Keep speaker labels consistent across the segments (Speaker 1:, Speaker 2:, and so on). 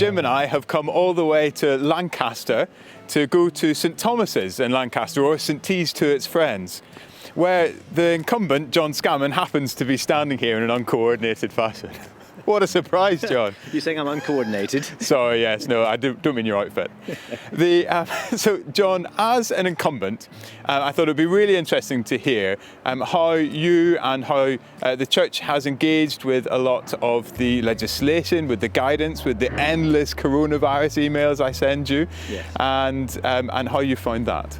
Speaker 1: Jim and I have come all the way to Lancaster to go to St Thomas's in Lancaster, or St T's to its friends, where the incumbent, Jon Scamman, happens to be standing here in an uncoordinated fashion. What a surprise, John.
Speaker 2: You're saying I'm uncoordinated?
Speaker 1: Sorry, yes, no, I don't mean your outfit. So, John, as an incumbent, I thought it would be really interesting to hear how you and how the church has engaged with a lot of the legislation, with the guidance, with the endless coronavirus emails I send you,
Speaker 2: yes.
Speaker 1: and how you found that.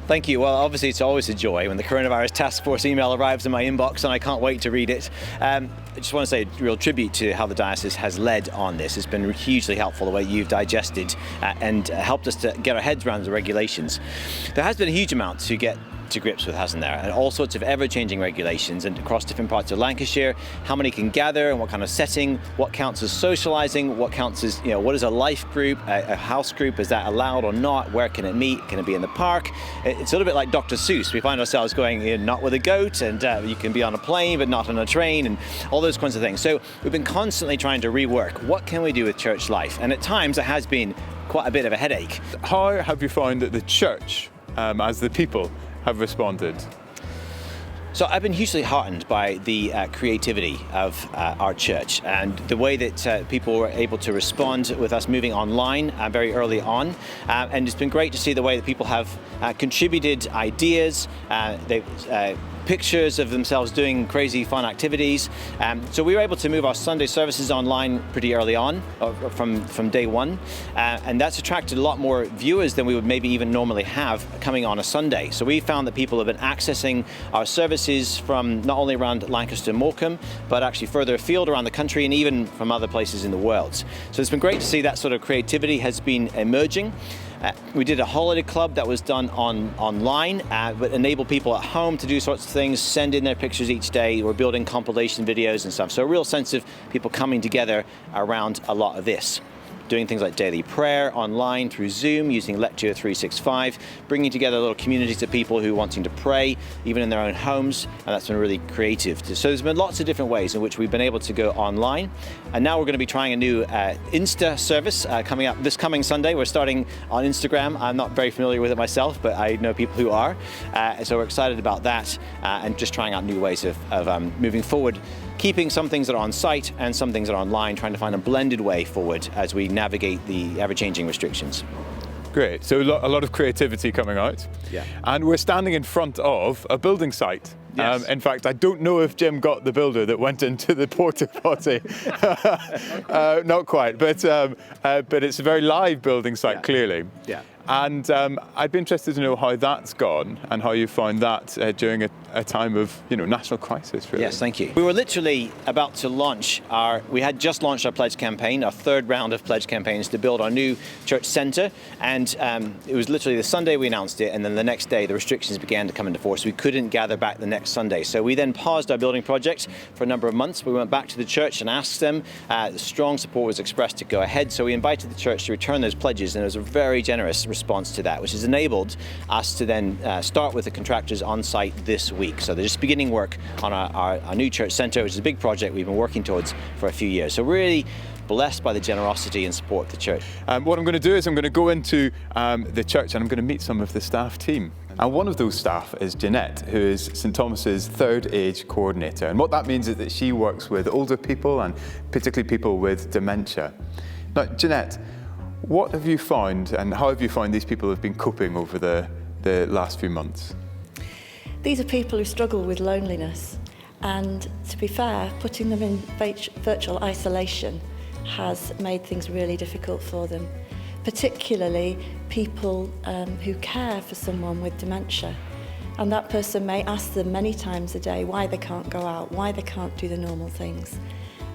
Speaker 2: Thank you. Well, obviously it's always a joy when the coronavirus task force email arrives in my inbox, and I can't wait to read it. I just want to say a real tribute to how the diocese has led on this. It's been hugely helpful the way you've digested and helped us to get our heads around the regulations. There has been a huge amount to get to grips with, hasn't there? And all sorts of ever-changing regulations, and across different parts of Lancashire, how many can gather and what kind of setting, what counts as socialising, what counts as, what is a life group, a house group, is that allowed or not, where can it meet, can it be in the park? It's a little bit like Dr. Seuss. We find ourselves going not with a goat, and you can be on a plane but not on a train, and all those kinds of things. So we've been constantly trying to rework what can we do with church life, and at times it has been quite a bit of a headache.
Speaker 1: How have you found that the church, as the people, have responded?
Speaker 2: So I've been hugely heartened by the creativity of our church and the way that people were able to respond with us moving online very early on. And it's been great to see the way that people have contributed ideas, pictures of themselves doing crazy fun activities. So we were able to move our Sunday services online pretty early on, from day one. And that's attracted a lot more viewers than we would maybe even normally have coming on a Sunday. So we found that people have been accessing our services from not only around Lancaster and Morecambe, but actually further afield around the country and even from other places in the world. So it's been great to see that sort of creativity has been emerging. We did a holiday club that was done online, but enabled people at home to do sorts of things, send in their pictures each day. We're building compilation videos and stuff. So a real sense of people coming together around a lot of this. Doing things like daily prayer online through Zoom, using Lectio 365, bringing together little communities of people who are wanting to pray, even in their own homes, and that's been really creative. So there's been lots of different ways in which we've been able to go online, and now we're going to be trying a new Insta service coming up this coming Sunday. We're starting on Instagram. I'm not very familiar with it myself, but I know people who are, so we're excited about that and just trying out new ways of moving forward, keeping some things that are on site and some things that are online, trying to find a blended way forward as we navigate the ever-changing restrictions.
Speaker 1: Great, so a lot of creativity coming out.
Speaker 2: Yeah.
Speaker 1: And we're standing in front of a building site.
Speaker 2: Yes.
Speaker 1: In fact, I don't know if Jim got the builder that went into the porta potty. Not quite, but it's a very live building site, clearly.
Speaker 2: Yeah.
Speaker 1: And I'd be interested to know how that's gone and how you found that during a time of national crisis, really.
Speaker 2: Yes, thank you. We were literally about to launch we had just launched our pledge campaign, our third round of pledge campaigns to build our new church centre, and it was literally the Sunday we announced it, and then the next day the restrictions began to come into force. We couldn't gather back the next Sunday, so we then paused our building project for a number of months. We went back to the church and asked them. Strong support was expressed to go ahead, so we invited the church to return those pledges, and it was a very generous response to that, which has enabled us to then start with the contractors on site this week. So they're just beginning work on our new church centre, which is a big project we've been working towards for a few years. So really blessed by the generosity and support of the church.
Speaker 1: What I'm going to do is I'm going to go into the church and I'm going to meet some of the staff team. And one of those staff is Jeanette, who is St Thomas's third age coordinator. And what that means is that she works with older people and particularly people with dementia. Now, Jeanette, what have you found and how have you found these people have been coping over the last few months?
Speaker 3: These are people who struggle with loneliness, and to be fair, putting them in virtual isolation has made things really difficult for them, particularly people who care for someone with dementia. And that person may ask them many times a day why they can't go out, why they can't do the normal things.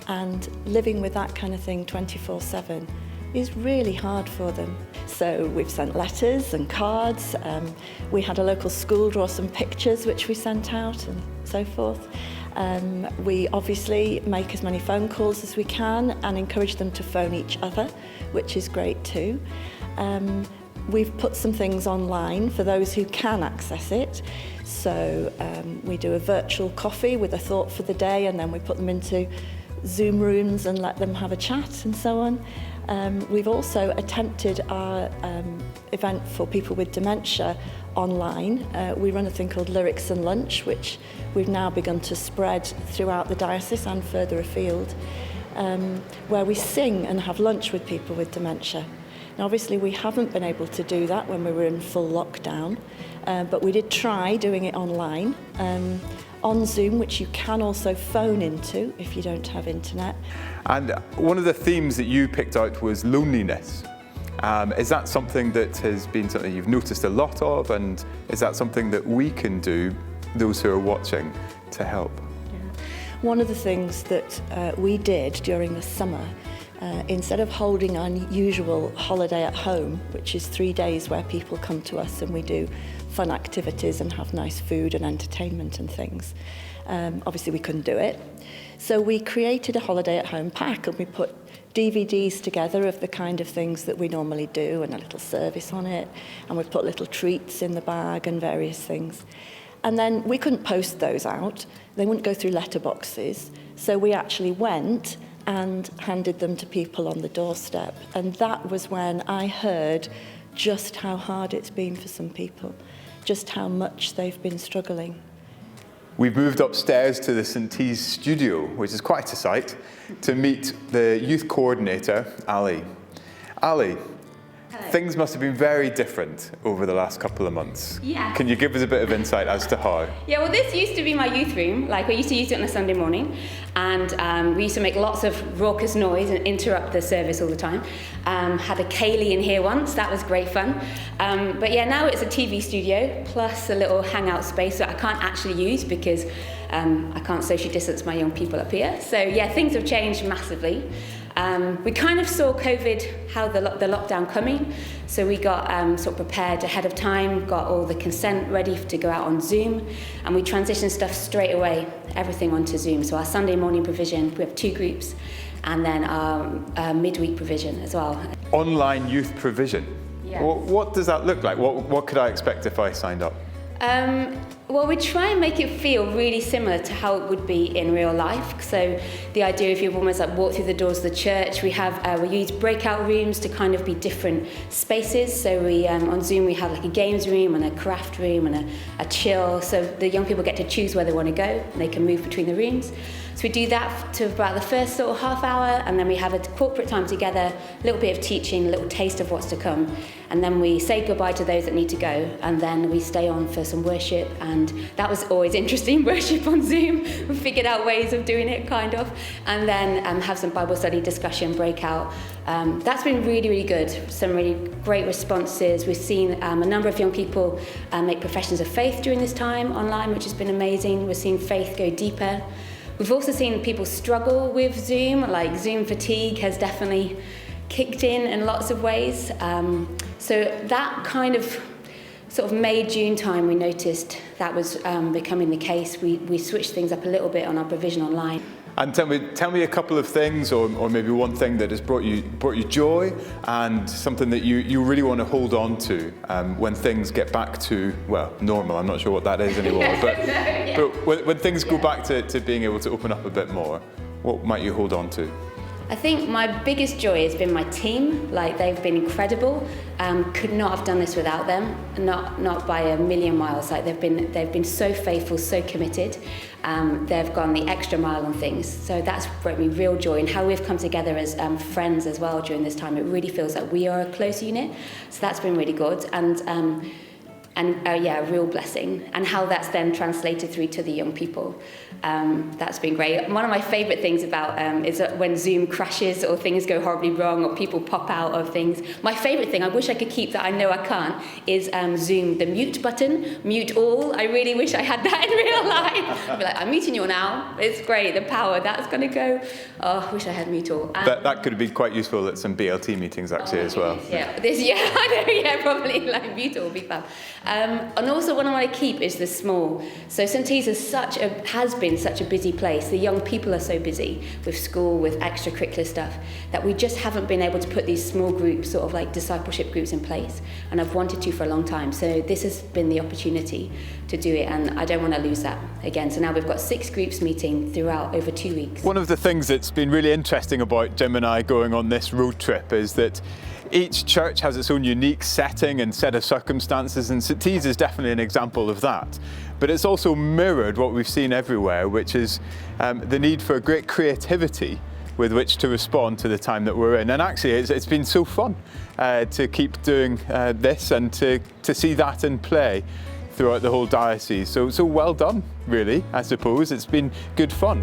Speaker 3: And living with that kind of thing 24/7 is really hard for them. So we've sent letters and cards. We had a local school draw some pictures which we sent out and so forth. We obviously make as many phone calls as we can and encourage them to phone each other, which is great too. We've put some things online for those who can access it. So we do a virtual coffee with a thought for the day, and then we put them into Zoom rooms and let them have a chat and so on. We've also attempted our event for people with dementia online. We run a thing called Lyrics and Lunch, which we've now begun to spread throughout the diocese and further afield, where we sing and have lunch with people with dementia. Now, obviously, we haven't been able to do that when we were in full lockdown, but we did try doing it online, on Zoom, which you can also phone into if you don't have internet.
Speaker 1: And one of the themes that you picked out was loneliness. Is that something that has been something you've noticed a lot of, and is that something that we can do, those who are watching, to help?
Speaker 3: Yeah. One of the things that we did during the summer, instead of holding our usual holiday at home, which is 3 days where people come to us and we do fun activities and have nice food and entertainment and things, obviously we couldn't do it. So we created a holiday at home pack, and we put DVDs together of the kind of things that we normally do and a little service on it, and we put little treats in the bag and various things. And then we couldn't post those out. They wouldn't go through letterboxes. So we actually went and handed them to people on the doorstep. And that was when I heard just how hard it's been for some people, just how much they've been struggling.
Speaker 1: We've moved upstairs to the St T's studio, which is quite a sight, to meet the youth coordinator, Ali. Ali,
Speaker 4: hello.
Speaker 1: Things must have been very different over the last couple of months.
Speaker 4: Yeah.
Speaker 1: Can you give us a bit of insight as to how?
Speaker 4: Yeah, well, this used to be my youth room. Like, we used to use it on a Sunday morning, and we used to make lots of raucous noise and interrupt the service all the time. Had a Kaylee in here once. That was great fun. But yeah, now it's a TV studio plus a little hangout space that I can't actually use because I can't socially distance my young people up here. So yeah, things have changed massively. We kind of saw COVID, how the lockdown coming, so we got sort of prepared ahead of time, got all the consent ready to go out on Zoom, and we transitioned stuff straight away, everything onto Zoom. So our Sunday morning provision, we have 2 groups, and then our midweek provision as well.
Speaker 1: Online youth provision.
Speaker 4: Yes.
Speaker 1: What does that look like? What could I expect if I signed up?
Speaker 4: Well, we try and make it feel really similar to how it would be in real life. So the idea if you almost like walk through the doors of the church, we use breakout rooms to kind of be different spaces. So we on Zoom we have like a games room and a craft room and a chill. So the young people get to choose where they want to go and they can move between the rooms. So we do that to about the first sort of half hour, and then we have a corporate time together, a little bit of teaching, a little taste of what's to come. And then we say goodbye to those that need to go, and then we stay on for some worship, and that was always interesting, worship on Zoom. We figured out ways of doing it, kind of, and then have some Bible study discussion breakout. That's been really, really good. Some really great responses. We've seen a number of young people make professions of faith during this time online, which has been amazing. We've seen faith go deeper. We've also seen people struggle with Zoom, like Zoom fatigue has definitely kicked in lots of ways. So that kind of sort of May, June time, we noticed that was becoming the case. We switched things up a little bit on our provision online.
Speaker 1: And tell me a couple of things, or maybe one thing that has brought you joy, and something that you really want to hold on to when things get back to, well, normal. I'm not sure what that is anymore, but when things go back to being able to open up a bit more, what might you hold on to?
Speaker 4: I think my biggest joy has been my team. Like, they've been incredible. Could not have done this without them. Not by a million miles. Like, they've been so faithful, so committed. They've gone the extra mile on things. So that's brought me real joy, and how we've come together as friends as well during this time. It really feels like we are a close unit. So that's been really good, and a real blessing. And how that's then translated through to the young people. That's been great. One of my favourite things about is when Zoom crashes or things go horribly wrong or people pop out of things. My favourite thing, I wish I could keep that, I know I can't, is Zoom, the mute button, mute all. I really wish I had that in real life. I'd be like, I'm muting you now. It's great, the power, that's going to go. Oh, I wish I had mute all.
Speaker 1: That could have been quite useful at some BLT meetings actually as well.
Speaker 4: Yeah, I know, yeah, probably like mute all would be fun. And also what I want to keep is the small. So St T's has been such a busy place. The young people are so busy with school, with extracurricular stuff, that we just haven't been able to put these small groups, sort of like discipleship groups in place. And I've wanted to for a long time. So this has been the opportunity to do it, and I don't want to lose that again. So now we've got 6 groups meeting throughout over 2 weeks.
Speaker 1: One of the things that's been really interesting about Jim and I going on this road trip is that each church has its own unique setting and set of circumstances, and St T's is definitely an example of that. But it's also mirrored what we've seen everywhere, which is the need for great creativity with which to respond to the time that we're in. And actually it's been so fun to keep doing this and to see that in play throughout the whole diocese. So well done, really, I suppose. It's been good fun.